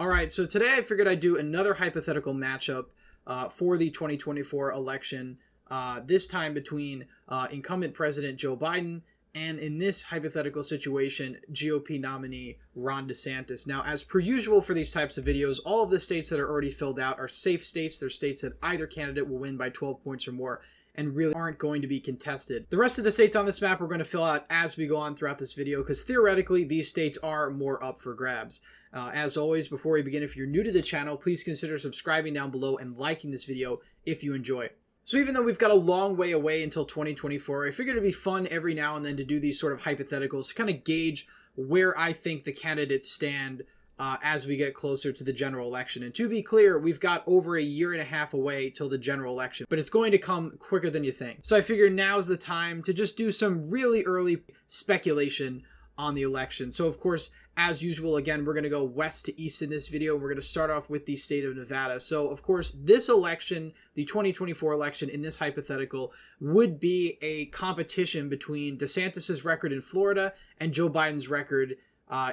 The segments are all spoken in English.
All right, so today I figured I'd do another hypothetical matchup for the 2024 election, this time between incumbent President Joe Biden and, in this hypothetical situation, GOP nominee Ron DeSantis. Now, as per usual for these types of videos, all of the states that are already filled out are safe states. They're states that either candidate will win by 12 points or more and really aren't going to be contested. The rest of the states on this map we're going to fill out as we go on throughout this video because theoretically these states are more up for grabs. As always, before we begin, if you're new to the channel, please consider subscribing down below and liking this video if you enjoy. So even though we've got a long way away until 2024, I figured it'd be fun every now and then to do these sort of hypotheticals to kind of gauge where I think the candidates stand as we get closer to the general election. And to be clear, we've got over a year and a half away till the general election, but it's going to come quicker than you think. So I figure now's the time to just do some really early speculation on the election. So of course, as usual, again, we're going to go west to east in this video. We're going to start off with the state of Nevada. So of course, this election, the 2024 election in this hypothetical, would be a competition between DeSantis's record in Florida and Joe Biden's record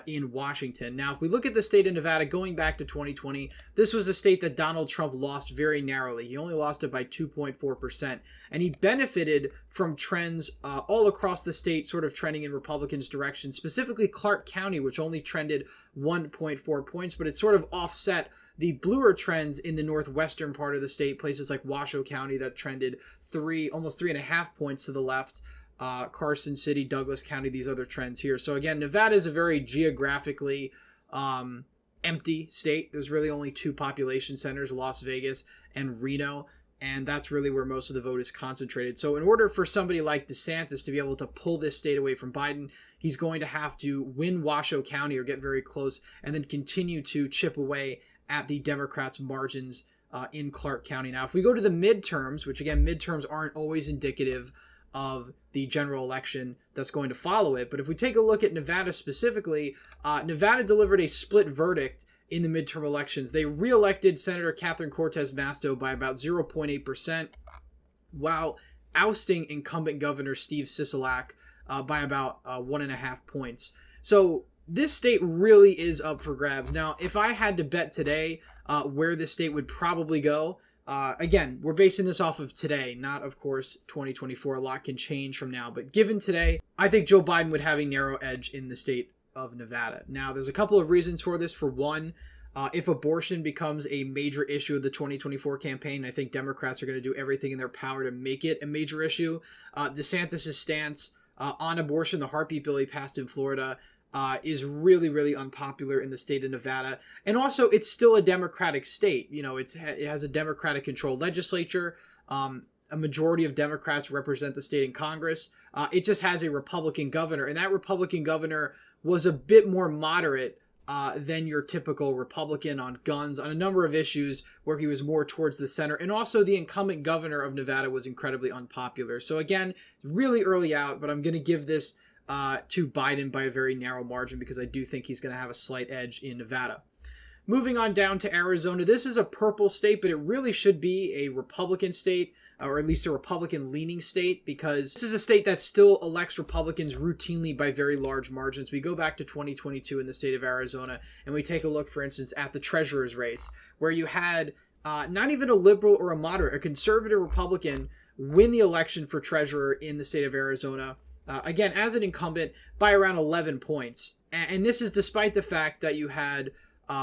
in Washington. Now, if we look at the state of Nevada going back to 2020, this was a state that Donald Trump lost very narrowly. He only lost it by 2.4%, and he benefited from trends all across the state sort of trending in Republicans' direction, specifically Clark County, which only trended 1.4 points, but it sort of offset the bluer trends in the northwestern part of the state, places like Washoe County that trended almost 3.5 points to the left. Carson City, Douglas County, these other trends here. So again, Nevada is a very geographically empty state. There's really only two population centers, Las Vegas and Reno, and that's really where most of the vote is concentrated. So in order for somebody like DeSantis to be able to pull this state away from Biden, he's going to have to win Washoe County or get very close and then continue to chip away at the Democrats' margins in Clark County. Now, if we go to the midterms, which again, midterms aren't always indicative of the general election that's going to follow it. But if we take a look at Nevada specifically, Nevada delivered a split verdict in the midterm elections. They reelected Senator Catherine Cortez Masto by about 0.8%, while ousting incumbent Governor Steve Sisolak by about 1.5 points. So this state really is up for grabs. Now, if I had to bet today where this state would probably go, again, we're basing this off of today, not, of course, 2024. A lot can change from now. But given today, I think Joe Biden would have a narrow edge in the state of Nevada. Now, there's a couple of reasons for this. For one, if abortion becomes a major issue of the 2024 campaign, I think Democrats are going to do everything in their power to make it a major issue. DeSantis' stance on abortion, the heartbeat bill he passed in Florida, is really, really unpopular in the state of Nevada. And also, it's still a Democratic state. You know, it has a Democratic-controlled legislature. A majority of Democrats represent the state in Congress. It just has a Republican governor, and that Republican governor was a bit more moderate than your typical Republican on guns, on a number of issues where he was more towards the center. And also, the incumbent governor of Nevada was incredibly unpopular. So again, really early out, but I'm going to give this to Biden by a very narrow margin because I do think he's going to have a slight edge in Nevada. Moving on down to Arizona, this is a purple state, but it really should be a Republican state, or at least a Republican-leaning state, because this is a state that still elects Republicans routinely by very large margins. We go back to 2022 in the state of Arizona, and we take a look, for instance, at the treasurer's race, where you had not even a liberal or a moderate, a conservative Republican win the election for treasurer in the state of Arizona, again, as an incumbent, by around 11 points. And this is despite the fact that you had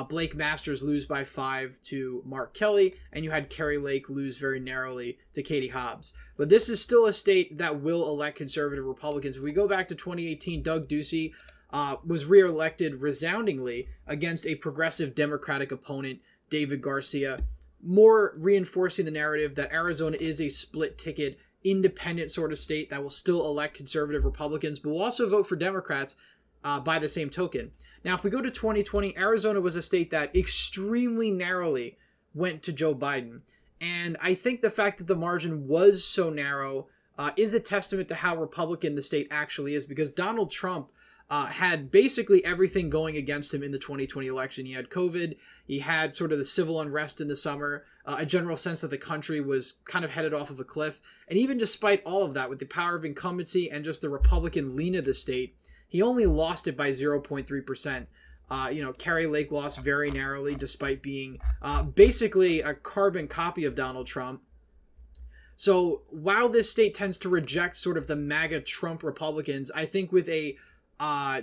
Blake Masters lose by 5 to Mark Kelly, and you had Kari Lake lose very narrowly to Katie Hobbs. But this is still a state that will elect conservative Republicans. If we go back to 2018, Doug Ducey was reelected resoundingly against a progressive Democratic opponent, David Garcia, more reinforcing the narrative that Arizona is a split ticket independent sort of state that will still elect conservative Republicans, but will also vote for Democrats by the same token. Now, if we go to 2020, Arizona was a state that extremely narrowly went to Joe Biden. And I think the fact that the margin was so narrow is a testament to how Republican the state actually is, because Donald Trump had basically everything going against him in the 2020 election. He had COVID, he had sort of the civil unrest in the summer, a general sense that the country was kind of headed off of a cliff. And even despite all of that, with the power of incumbency and just the Republican lean of the state, he only lost it by 0.3%. Kari Lake lost very narrowly despite being basically a carbon copy of Donald Trump. So while this state tends to reject sort of the MAGA Trump Republicans, I think with a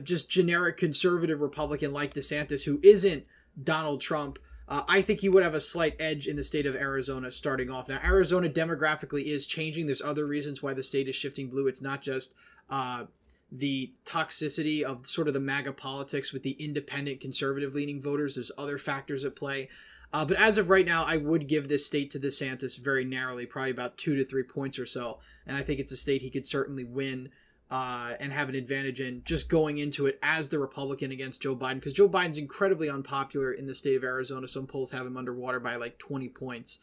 just generic conservative Republican like DeSantis, who isn't Donald Trump, I think he would have a slight edge in the state of Arizona starting off. Now, Arizona demographically is changing. There's other reasons why the state is shifting blue. It's not just the toxicity of sort of the MAGA politics with the independent conservative-leaning voters. There's other factors at play. But as of right now, I would give this state to DeSantis very narrowly, probably about 2 to 3 points or so. And I think it's a state he could certainly win and have an advantage in just going into it as the Republican against Joe Biden, because Joe Biden's incredibly unpopular in the state of Arizona. Some polls have him underwater by like 20 points.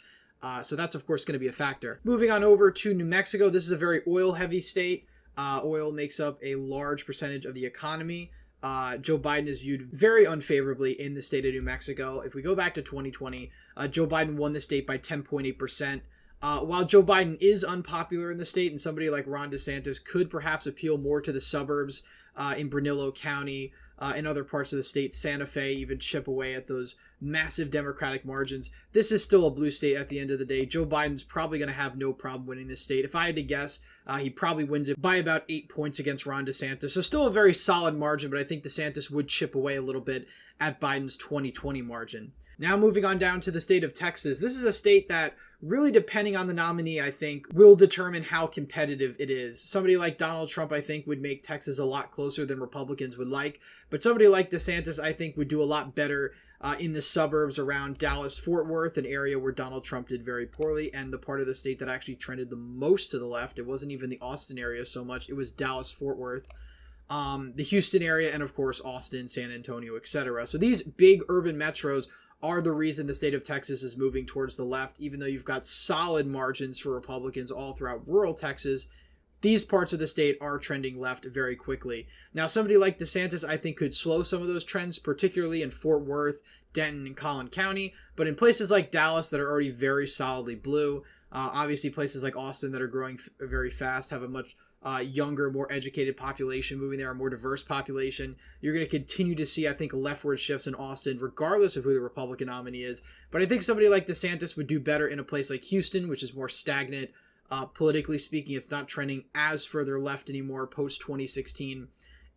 So that's, of course, going to be a factor. Moving on over to New Mexico. This is a very oil-heavy state. Oil makes up a large percentage of the economy. Joe Biden is viewed very unfavorably in the state of New Mexico. If we go back to 2020, Joe Biden won the state by 10.8%. While Joe Biden is unpopular in the state, and somebody like Ron DeSantis could perhaps appeal more to the suburbs in Bernalillo County, in other parts of the state, Santa Fe, even chip away at those massive Democratic margins, this is still a blue state at the end of the day. Joe Biden's probably going to have no problem winning this state. If I had to guess, he probably wins it by about 8 points against Ron DeSantis. So still a very solid margin, but I think DeSantis would chip away a little bit at Biden's 2020 margin. Now moving on down to the state of Texas. This is a state that really, depending on the nominee, I think, will determine how competitive it is. Somebody like Donald Trump, I think, would make Texas a lot closer than Republicans would like. But somebody like DeSantis, I think, would do a lot better in the suburbs around Dallas-Fort Worth, an area where Donald Trump did very poorly, and the part of the state that actually trended the most to the left. It wasn't even the Austin area so much. It was Dallas-Fort Worth, the Houston area, and, of course, Austin, San Antonio, etc. So these big urban metros are the reason the state of Texas is moving towards the left, even though you've got solid margins for Republicans all throughout rural Texas. These parts of the state are trending left very quickly. Now, somebody like DeSantis, I think, could slow some of those trends, particularly in Fort Worth, Denton, and Collin County. But in places like Dallas that are already very solidly blue, obviously places like Austin that are growing very fast, have a much younger, more educated population moving there, a more diverse population. You're going to continue to see, I think, leftward shifts in Austin, regardless of who the Republican nominee is. But I think somebody like DeSantis would do better in a place like Houston, which is more stagnant. Politically speaking, it's not trending as further left anymore post-2016,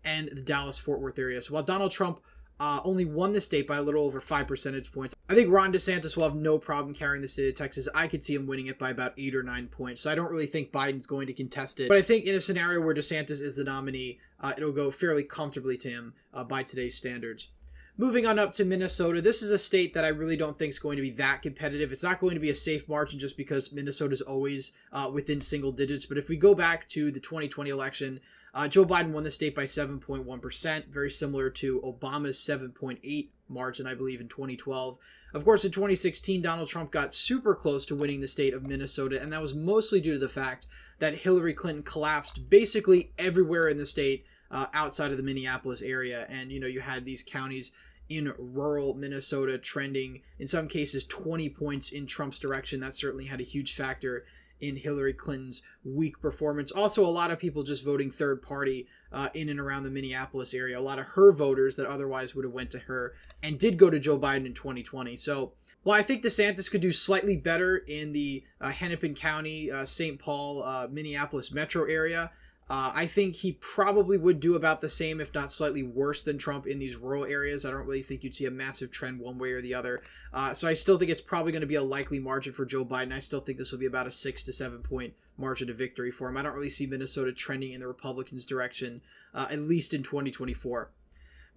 and the Dallas-Fort Worth area. So while Donald Trump only won the state by a little over 5 percentage points, I think Ron DeSantis will have no problem carrying the state of Texas. I could see him winning it by about 8 or 9 points. So I don't really think Biden's going to contest it. But I think in a scenario where DeSantis is the nominee, it'll go fairly comfortably to him by today's standards. Moving on up to Minnesota, this is a state that I really don't think is going to be that competitive. It's not going to be a safe margin just because Minnesota is always within single digits. But if we go back to the 2020 election, Joe Biden won the state by 7.1%, very similar to Obama's 7.8 margin, I believe, in 2012. Of course, in 2016, Donald Trump got super close to winning the state of Minnesota, and that was mostly due to the fact that Hillary Clinton collapsed basically everywhere in the state outside of the Minneapolis area. And, you had these counties in rural Minnesota trending, in some cases, 20 points in Trump's direction. That certainly had a huge factor in Hillary Clinton's weak performance. Also, a lot of people just voting third party in and around the Minneapolis area. A lot of her voters that otherwise would have went to her and did go to Joe Biden in 2020. So while I think DeSantis could do slightly better in the Hennepin County, St. Paul, Minneapolis metro area, I think he probably would do about the same, if not slightly worse than Trump in these rural areas. I don't really think you'd see a massive trend one way or the other. So I still think it's probably going to be a likely margin for Joe Biden. I still think this will be about a 6 to 7 point margin of victory for him. I don't really see Minnesota trending in the Republicans' direction, at least in 2024.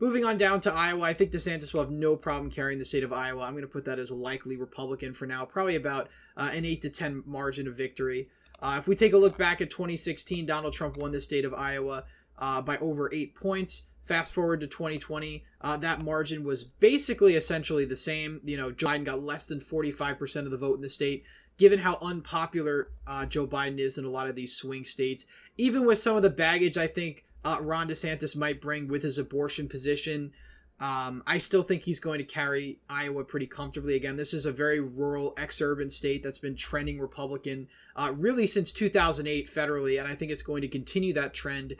Moving on down to Iowa, I think DeSantis will have no problem carrying the state of Iowa. I'm going to put that as a likely Republican for now, probably about an 8 to 10 margin of victory. If we take a look back at 2016, Donald Trump won the state of Iowa by over 8 points. Fast forward to 2020, that margin was basically essentially the same. Joe Biden got less than 45% of the vote in the state. Given how unpopular Joe Biden is in a lot of these swing states, even with some of the baggage I think Ron DeSantis might bring with his abortion position, I still think he's going to carry Iowa pretty comfortably. Again, this is a very rural, ex-urban state that's been trending Republican really since 2008 federally, and I think it's going to continue that trend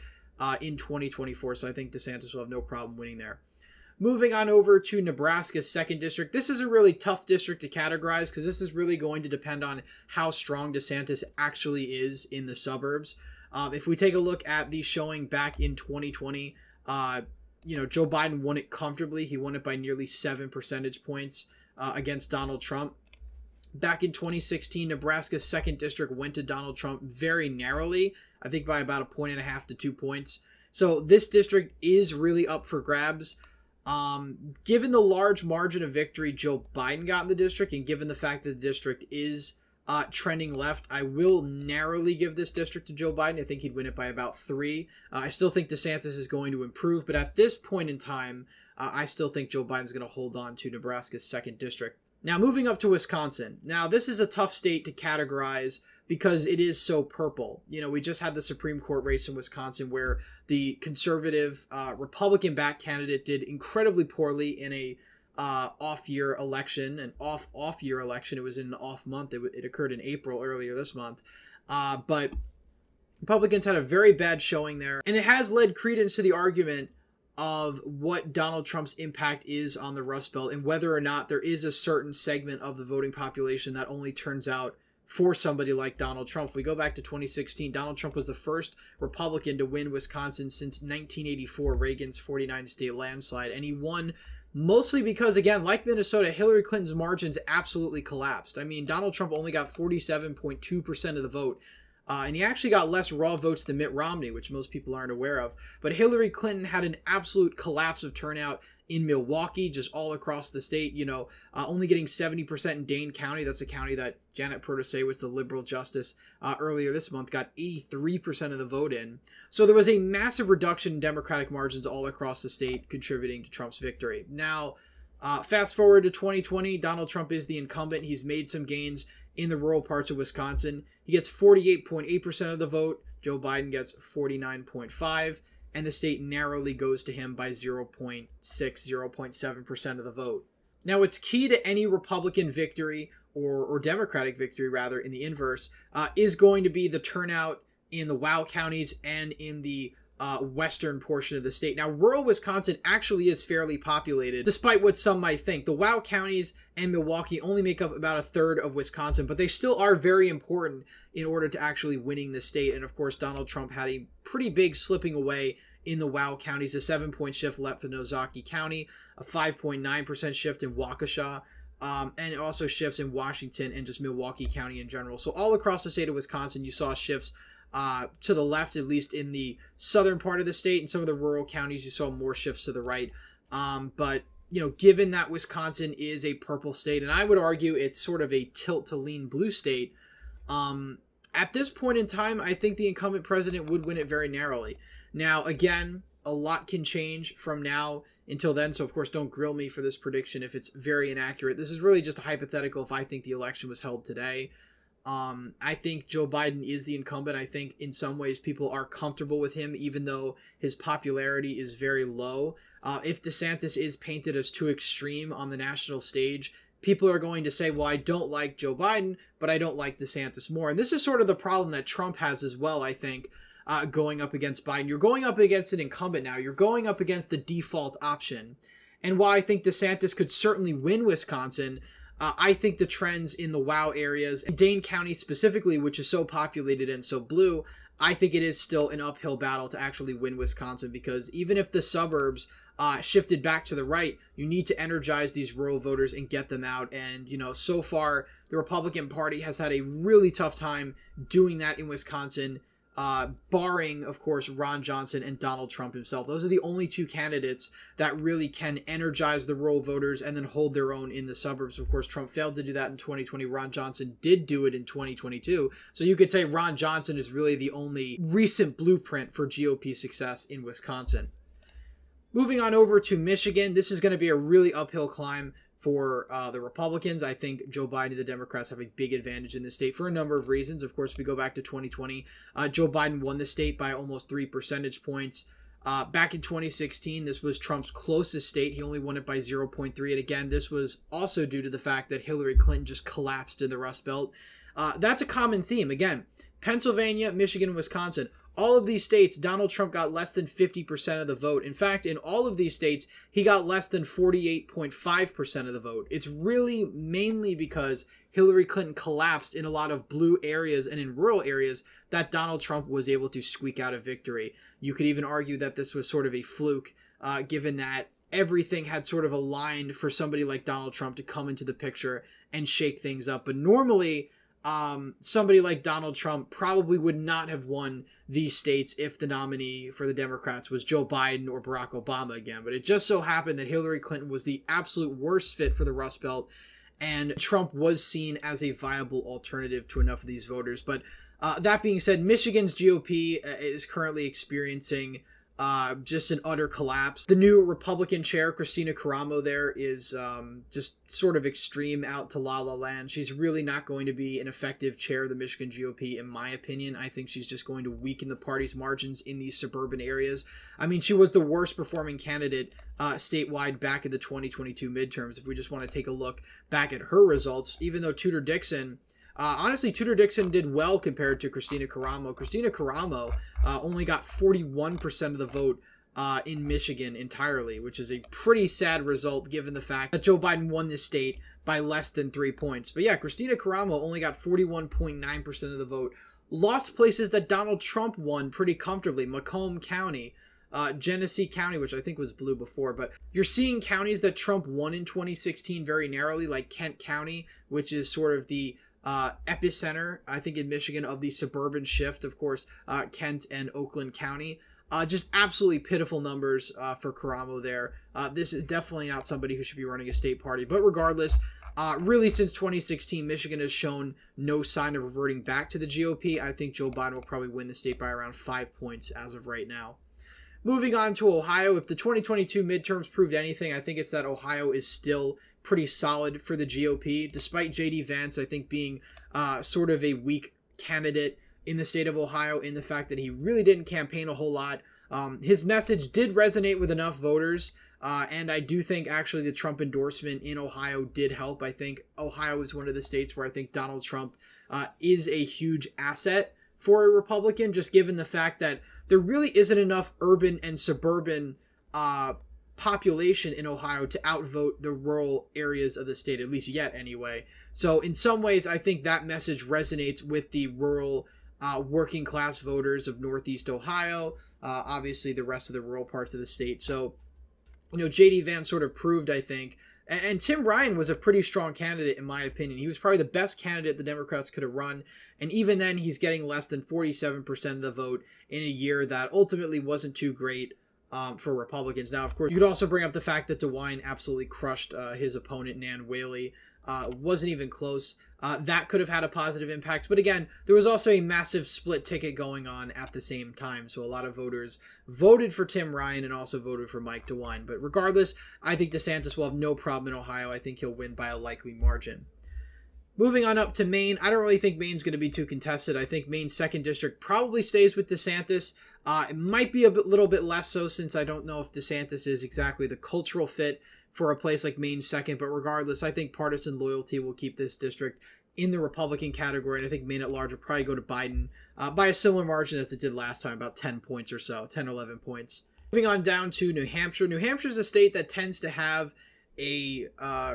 in 2024, so I think DeSantis will have no problem winning there. Moving on over to Nebraska's 2nd district. This is a really tough district to categorize because this is really going to depend on how strong DeSantis actually is in the suburbs. If we take a look at the showing back in 2020, Joe Biden won it comfortably. He won it by nearly 7 percentage points against Donald Trump. Back in 2016, Nebraska's 2nd district went to Donald Trump very narrowly, I think by about 1.5 to 2 points. So this district is really up for grabs. Given the large margin of victory Joe Biden got in the district, and given the fact that the district is trending left, I will narrowly give this district to Joe Biden. I think he'd win it by about 3. I still think DeSantis is going to improve, but at this point in time, I still think Joe Biden's going to hold on to Nebraska's 2nd district. Now, moving up to Wisconsin. Now, this is a tough state to categorize because it is so purple. We just had the Supreme Court race in Wisconsin where the conservative Republican-backed candidate did incredibly poorly in a off-year election, an off-year election. It was in an off month. It occurred in April earlier this month. But Republicans had a very bad showing there. And it has led credence to the argument of what Donald Trump's impact is on the Rust Belt and whether or not there is a certain segment of the voting population that only turns out for somebody like Donald Trump. If we go back to 2016, Donald Trump was the first Republican to win Wisconsin since 1984, Reagan's 49-state landslide. And he won mostly because, again, like Minnesota, Hillary Clinton's margins absolutely collapsed. I mean, Donald Trump only got 47.2% of the vote. And he actually got less raw votes than Mitt Romney, which most people aren't aware of. But Hillary Clinton had an absolute collapse of turnout in Milwaukee, just all across the state, only getting 70% in Dane County. That's a county that Janet Protase was the liberal justice earlier this month, got 83% of the vote in. So there was a massive reduction in Democratic margins all across the state, contributing to Trump's victory. Now, fast forward to 2020, Donald Trump is the incumbent. He's made some gains in the rural parts of Wisconsin. He gets 48.8% of the vote. Joe Biden gets 49.5%. And the state narrowly goes to him by 0.6, 0.7% of the vote. Now, it's key to any Republican victory, or Democratic victory, rather, in the inverse, is going to be the turnout in the WOW counties and in the western portion of the state. Now, rural Wisconsin actually is fairly populated, despite what some might think. The WOW counties and Milwaukee only make up about 1/3 of Wisconsin, but they still are very important in order to actually winning the state. And of course, Donald Trump had a pretty big slipping away in the WOW counties, a 7-point shift left for Nozawa County, a 5.9% shift in Waukesha, and it also shifts in Washington and just Milwaukee County in general. So all across the state of Wisconsin, you saw shifts to the left, at least in the southern part of the state. In some of the rural counties, you saw more shifts to the right. But given that Wisconsin is a purple state, and I would argue it's sort of a tilt to lean blue state, at this point in time, I think the incumbent president would win it very narrowly. Now, again, a lot can change from now until then, so of course don't grill me for this prediction if it's very inaccurate. This is really just a hypothetical if I think the election was held today. I think Joe Biden is the incumbent. I think in some ways people are comfortable with him, even though his popularity is very low. If DeSantis is painted as too extreme on the national stage, people are going to say, well, I don't like Joe Biden, but I don't like DeSantis more. And this is sort of the problem that Trump has as well, I think, going up against Biden. You're going up against an incumbent now. You're going up against the default option. And while I think DeSantis could certainly win Wisconsin, I think the trends in the WOW areas, Dane County specifically, which is so populated and so blue, I think it is still an uphill battle to actually win Wisconsin, because even if the suburbs shifted back to the right, you need to energize these rural voters and get them out. And, so far, the Republican Party has had a really tough time doing that in Wisconsin, barring, of course, Ron Johnson and Donald Trump himself. Those are the only two candidates that really can energize the rural voters and then hold their own in the suburbs. Of course, Trump failed to do that in 2020. Ron Johnson did do it in 2022. So you could say Ron Johnson is really the only recent blueprint for GOP success in Wisconsin. Moving on over to Michigan, this is going to be a really uphill climb for the Republicans. I think Joe Biden and the Democrats have a big advantage in this state for a number of reasons. Of course, if we go back to 2020, Joe Biden won the state by almost 3 percentage points. Back in 2016, this was Trump's closest state. He only won it by 0.3. And again, this was also due to the fact that Hillary Clinton just collapsed in the Rust Belt. That's a common theme. Again, Pennsylvania, Michigan, and Wisconsin, all of these states, Donald Trump got less than 50% of the vote. In fact, in all of these states, he got less than 48.5% of the vote. It's really mainly because Hillary Clinton collapsed in a lot of blue areas and in rural areas that Donald Trump was able to squeak out a victory. You could even argue that this was sort of a fluke, given that everything had sort of aligned for somebody like Donald Trump to come into the picture and shake things up. But normally, somebody like Donald Trump probably would not have won these states if the nominee for the Democrats was Joe Biden or Barack Obama again. But it just so happened that Hillary Clinton was the absolute worst fit for the Rust Belt, and Trump was seen as a viable alternative to enough of these voters. But that being said, Michigan's GOP is currently experiencing just an utter collapse. The new Republican chair, Kristina Karamo, there is just sort of extreme out to la la land. She's really not going to be an effective chair of the Michigan GOP, in my opinion. I think she's just going to weaken the party's margins in these suburban areas. I mean, she was the worst performing candidate statewide back in the 2022 midterms. If we just want to take a look back at her results, even though Tudor Dixon, honestly, Tudor Dixon did well compared to Kristina Karamo. Kristina Karamo only got 41% of the vote in Michigan entirely, which is a pretty sad result given the fact that Joe Biden won this state by less than 3 points. But yeah, Kristina Karamo only got 41.9% of the vote. Lost places that Donald Trump won pretty comfortably. Macomb County, Genesee County, which I think was blue before, but you're seeing counties that Trump won in 2016 very narrowly, like Kent County, which is sort of the epicenter, I think, in Michigan of the suburban shift. Of course, Kent and Oakland County. Just absolutely pitiful numbers for Karamo there. This is definitely not somebody who should be running a state party. But regardless, really since 2016, Michigan has shown no sign of reverting back to the GOP. I think Joe Biden will probably win the state by around 5 points as of right now. Moving on to Ohio, if the 2022 midterms proved anything, I think it's that Ohio is still pretty solid for the GOP, despite J.D. Vance, I think, being sort of a weak candidate in the state of Ohio in the fact that he really didn't campaign a whole lot. His message did resonate with enough voters, and I do think actually the Trump endorsement in Ohio did help. I think Ohio is one of the states where I think Donald Trump is a huge asset for a Republican, just given the fact that there really isn't enough urban and suburban population in Ohio to outvote the rural areas of the state, at least yet anyway. So in some ways, I think that message resonates with the rural working class voters of Northeast Ohio, obviously the rest of the rural parts of the state. So, you know, J.D. Vance sort of proved, I think, and Tim Ryan was a pretty strong candidate in my opinion. He was probably the best candidate the Democrats could have run, and even then he's getting less than 47% of the vote in a year that ultimately wasn't too great for Republicans. Now, of course, you could also bring up the fact that DeWine absolutely crushed his opponent, Nan Whaley. Wasn't even close. That could have had a positive impact. But again, there was also a massive split ticket going on at the same time. So a lot of voters voted for Tim Ryan and also voted for Mike DeWine. But regardless, I think DeSantis will have no problem in Ohio. I think he'll win by a likely margin. Moving on up to Maine, I don't really think Maine's going to be too contested. I think Maine's 2nd district probably stays with DeSantis. It might be a little bit less so since I don't know if DeSantis is exactly the cultural fit for a place like Maine's 2nd. But regardless, I think partisan loyalty will keep this district in the Republican category. And I think Maine at large will probably go to Biden by a similar margin as it did last time, about 10 points or so, 10, 11 points. Moving on down to New Hampshire. New Hampshire is a state that tends to have a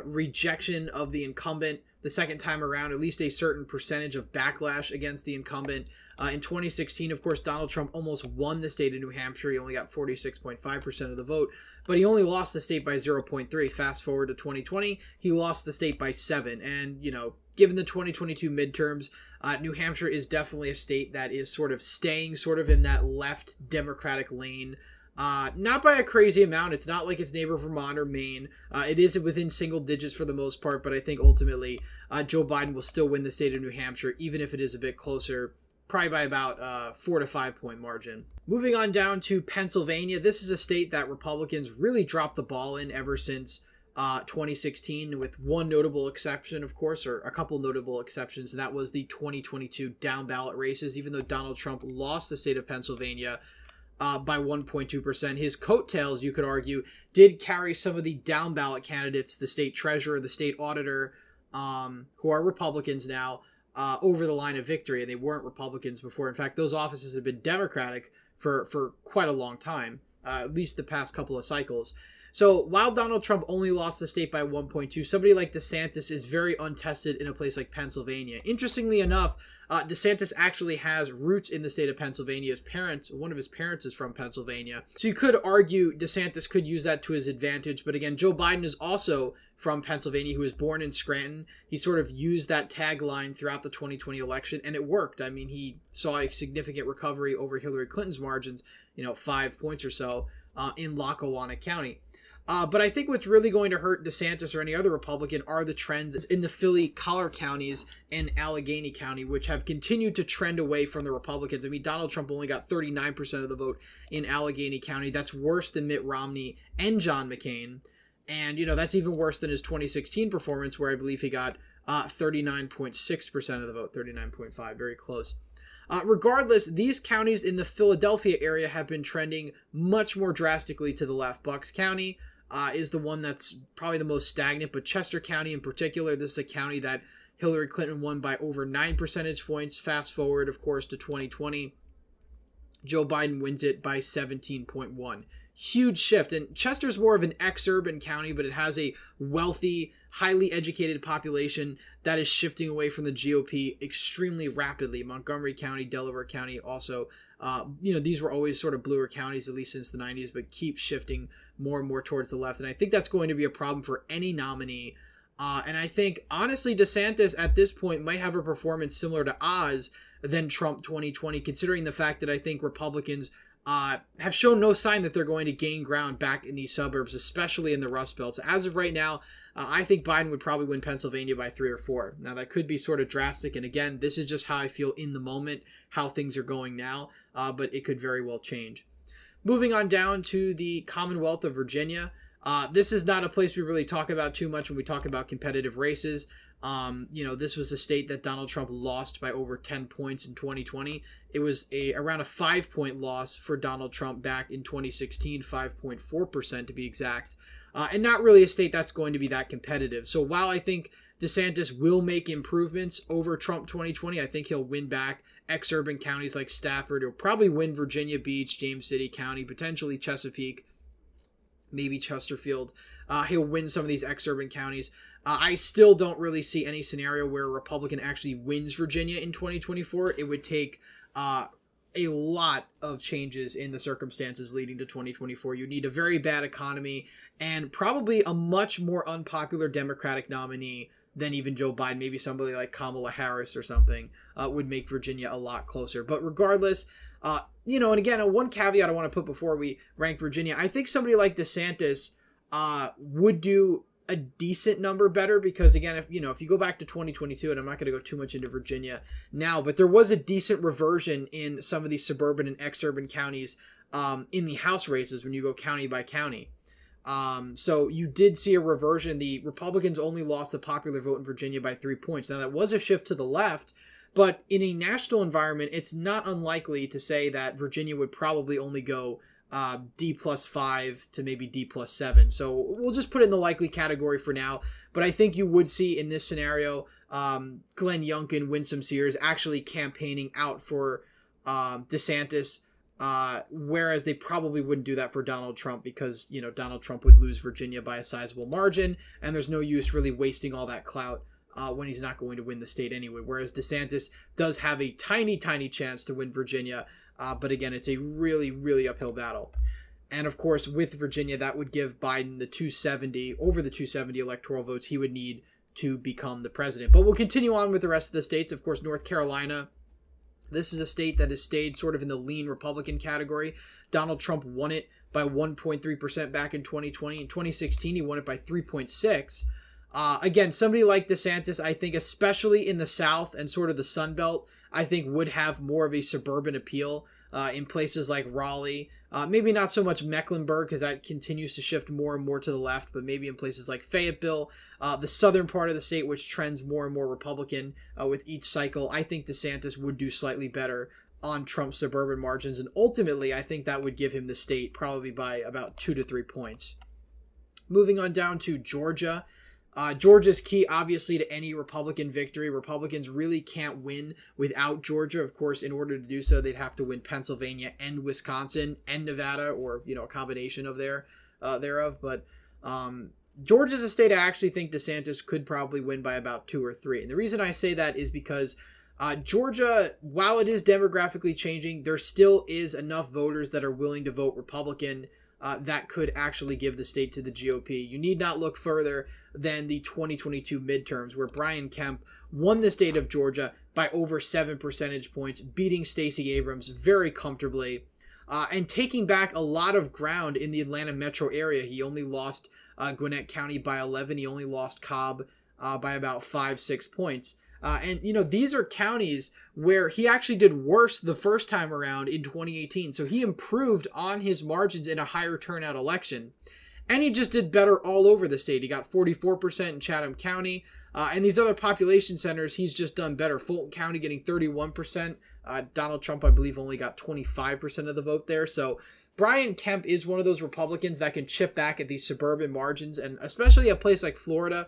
rejection of the incumbent the second time around, at least a certain percentage of backlash against the incumbent. In 2016, of course, Donald Trump almost won the state of New Hampshire. He only got 46.5% of the vote, but he only lost the state by 0.3. Fast forward to 2020, he lost the state by 7. And, you know, given the 2022 midterms, New Hampshire is definitely a state that is sort of staying sort of in that left Democratic lane. Not by a crazy amount. It's not like its neighbor Vermont or Maine. It is within single digits for the most part, but I think ultimately Joe Biden will still win the state of New Hampshire, even if it is a bit closer, probably by about 4 to 5 point margin. Moving on down to Pennsylvania, this is a state that Republicans really dropped the ball in ever since 2016, with one notable exception, of course, or a couple notable exceptions, and that was the 2022 down ballot races. Even though Donald Trump lost the state of Pennsylvania by 1.2%. His coattails, you could argue, did carry some of the down ballot candidates, the state treasurer, the state auditor, who are Republicans now, over the line of victory, and they weren't Republicans before. In fact, those offices have been Democratic for quite a long time, at least the past couple of cycles. So while Donald Trump only lost the state by 1.2, somebody like DeSantis is very untested in a place like Pennsylvania. Interestingly enough, DeSantis actually has roots in the state of Pennsylvania. One of his parents is from Pennsylvania. So you could argue DeSantis could use that to his advantage. But again, Joe Biden is also from Pennsylvania. He was born in Scranton. He sort of used that tagline throughout the 2020 election, and it worked. I mean, he saw a significant recovery over Hillary Clinton's margins, 5 points or so in Lackawanna County. But I think what's really going to hurt DeSantis or any other Republican are the trends in the Philly collar counties and Allegheny County, which have continued to trend away from the Republicans. I mean, Donald Trump only got 39% of the vote in Allegheny County. That's worse than Mitt Romney and John McCain. And, that's even worse than his 2016 performance, where I believe he got 39.6% of the vote, 39.5, very close. Regardless, these counties in the Philadelphia area have been trending much more drastically to the left. Bucks County is the one that's probably the most stagnant, but Chester County in particular, this is a county that Hillary Clinton won by over 9 percentage points. Fast forward, of course, to 2020. Joe Biden wins it by 17.1. Huge shift. And Chester's more of an ex-urban county, but it has a wealthy, highly educated population that is shifting away from the GOP extremely rapidly. Montgomery County, Delaware County also, these were always sort of bluer counties, at least since the 90s, but keep shifting more and more towards the left. And I think that's going to be a problem for any nominee. And I think, honestly, DeSantis at this point might have a performance similar to Oz than Trump 2020, considering the fact that I think Republicans have shown no sign that they're going to gain ground back in these suburbs, especially in the Rust Belt. So as of right now, I think Biden would probably win Pennsylvania by 3 or 4. Now, that could be sort of drastic. And again, this is just how I feel in the moment, how things are going now, but it could very well change. Moving on down to the Commonwealth of Virginia. This is not a place we really talk about too much when we talk about competitive races. This was a state that Donald Trump lost by over 10 points in 2020. It was around a 5-point loss for Donald Trump back in 2016, 5.4% to be exact. And not really a state that's going to be that competitive. So while I think DeSantis will make improvements over Trump 2020, I think he'll win back ex-urban counties like Stafford. He'll probably win Virginia Beach, James City County, potentially Chesapeake, maybe Chesterfield. He'll win some of these ex-urban counties. I still don't really see any scenario where a Republican actually wins Virginia in 2024. It would take a lot of changes in the circumstances leading to 2024. You need a very bad economy and probably a much more unpopular Democratic nominee than even Joe Biden. Maybe somebody like Kamala Harris or something would make Virginia a lot closer. But regardless, and again, one caveat I want to put before we rank Virginia, I think somebody like DeSantis would do a decent number better, because again, if you go back to 2022, and I'm not going to go too much into Virginia now, but there was a decent reversion in some of these suburban and ex-urban counties in the House races when you go county by county. So you did see a reversion. The Republicans only lost the popular vote in Virginia by 3 points. Now, that was a shift to the left, but in a national environment, it's not unlikely to say that Virginia would probably only go D+5 to maybe D+7. So we'll just put it in the likely category for now. But I think you would see in this scenario, Glenn Youngkin, Winsome Sears actually campaigning out for DeSantis, whereas they probably wouldn't do that for Donald Trump, because Donald Trump would lose Virginia by a sizable margin, and there's no use really wasting all that clout when he's not going to win the state anyway. Whereas DeSantis does have a tiny chance to win Virginia. But again, it's a really, really uphill battle. And of course, with Virginia, that would give Biden over the 270 electoral votes he would need to become the president. But we'll continue on with the rest of the states. Of course, North Carolina, this is a state that has stayed sort of in the lean Republican category. Donald Trump won it by 1.3% back in 2020. In 2016, he won it by 3.6%. Again, somebody like DeSantis, I think, especially in the South and sort of the Sun Belt, I think would have more of a suburban appeal in places like Raleigh. Maybe not so much Mecklenburg, because that continues to shift more and more to the left, but maybe in places like Fayetteville, the southern part of the state, which trends more and more Republican with each cycle. I think DeSantis would do slightly better on Trump's suburban margins, and ultimately I think that would give him the state probably by about 2 to 3 points. Moving on down to Georgia. Georgia's key, obviously, to any Republican victory. Republicans really can't win without Georgia. Of course, in order to do so, they'd have to win Pennsylvania and Wisconsin and Nevada, or, you know, a combination of thereof. But Georgia's a state I actually think DeSantis could probably win by about 2 or 3. And the reason I say that is because Georgia, while it is demographically changing, there still is enough voters that are willing to vote Republican that could actually give the state to the GOP. You need not look further than the 2022 midterms, where Brian Kemp won the state of Georgia by over 7 percentage points, beating Stacey Abrams very comfortably, and taking back a lot of ground in the Atlanta metro area. He only lost Gwinnett County by 11. He only lost Cobb by about 5-6 points. And, you know, these are counties where he actually did worse the first time around in 2018. So he improved on his margins in a higher turnout election. And he just did better all over the state. He got 44% in Chatham County. And these other population centers, he's just done better. Fulton County getting 31%. Donald Trump, I believe, only got 25% of the vote there. So Brian Kemp is one of those Republicans that can chip back at these suburban margins. And especially a place like Florida,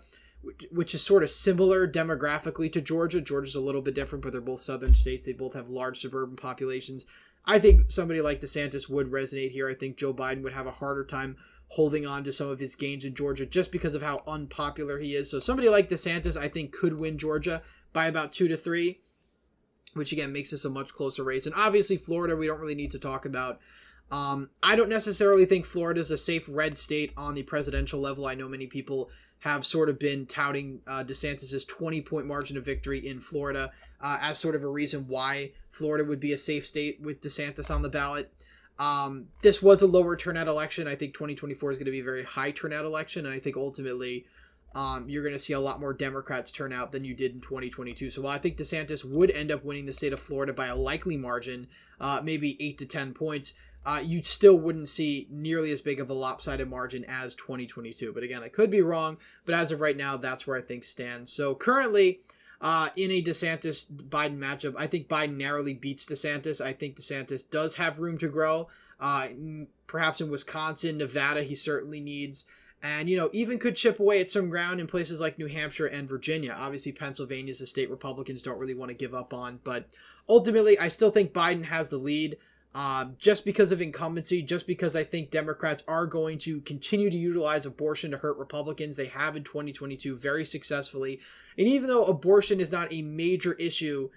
which is sort of similar demographically to Georgia. Georgia's a little bit different, but they're both southern states. They both have large suburban populations. I think somebody like DeSantis would resonate here. I think Joe Biden would have a harder time holding on to some of his gains in Georgia just because of how unpopular he is. So somebody like DeSantis, I think, could win Georgia by about 2 to 3, which again makes this a much closer race. And obviously Florida, we don't really need to talk about. I don't necessarily think Florida is a safe red state on the presidential level. I know many people have sort of been touting DeSantis' 20-point margin of victory in Florida as sort of a reason why Florida would be a safe state with DeSantis on the ballot. This was a lower turnout election. I think 2024 is going to be a very high turnout election, and I think ultimately you're going to see a lot more Democrats turn out than you did in 2022. So while I think DeSantis would end up winning the state of Florida by a likely margin, maybe 8 to 10 points, you still wouldn't see nearly as big of a lopsided margin as 2022. But again, I could be wrong, but as of right now, that's where I think stands. So currently, in a DeSantis-Biden matchup, I think Biden narrowly beats DeSantis. I think DeSantis does have room to grow. Perhaps in Wisconsin, Nevada, he certainly needs. And, you know, even could chip away at some ground in places like New Hampshire and Virginia. Obviously, Pennsylvania is a state Republicans don't really want to give up on. But ultimately, I still think Biden has the lead. Just because of incumbency, just because I think Democrats are going to continue to utilize abortion to hurt Republicans. They have in 2022 very successfully. And even though abortion is not a major issue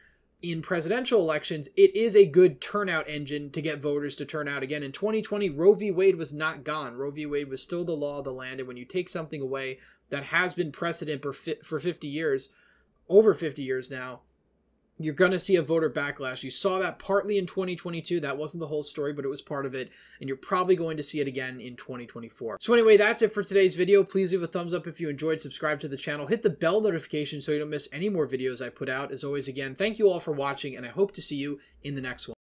in presidential elections, it is a good turnout engine to get voters to turn out again. In 2020, Roe v. Wade was not gone. Roe v. Wade was still the law of the land. And when you take something away that has been precedent for 50 years, over 50 years now, you're going to see a voter backlash. You saw that partly in 2022. That wasn't the whole story, but it was part of it. And you're probably going to see it again in 2024. So anyway, that's it for today's video. Please leave a thumbs up if you enjoyed. Subscribe to the channel. Hit the bell notification so you don't miss any more videos I put out. As always, again, thank you all for watching, and I hope to see you in the next one.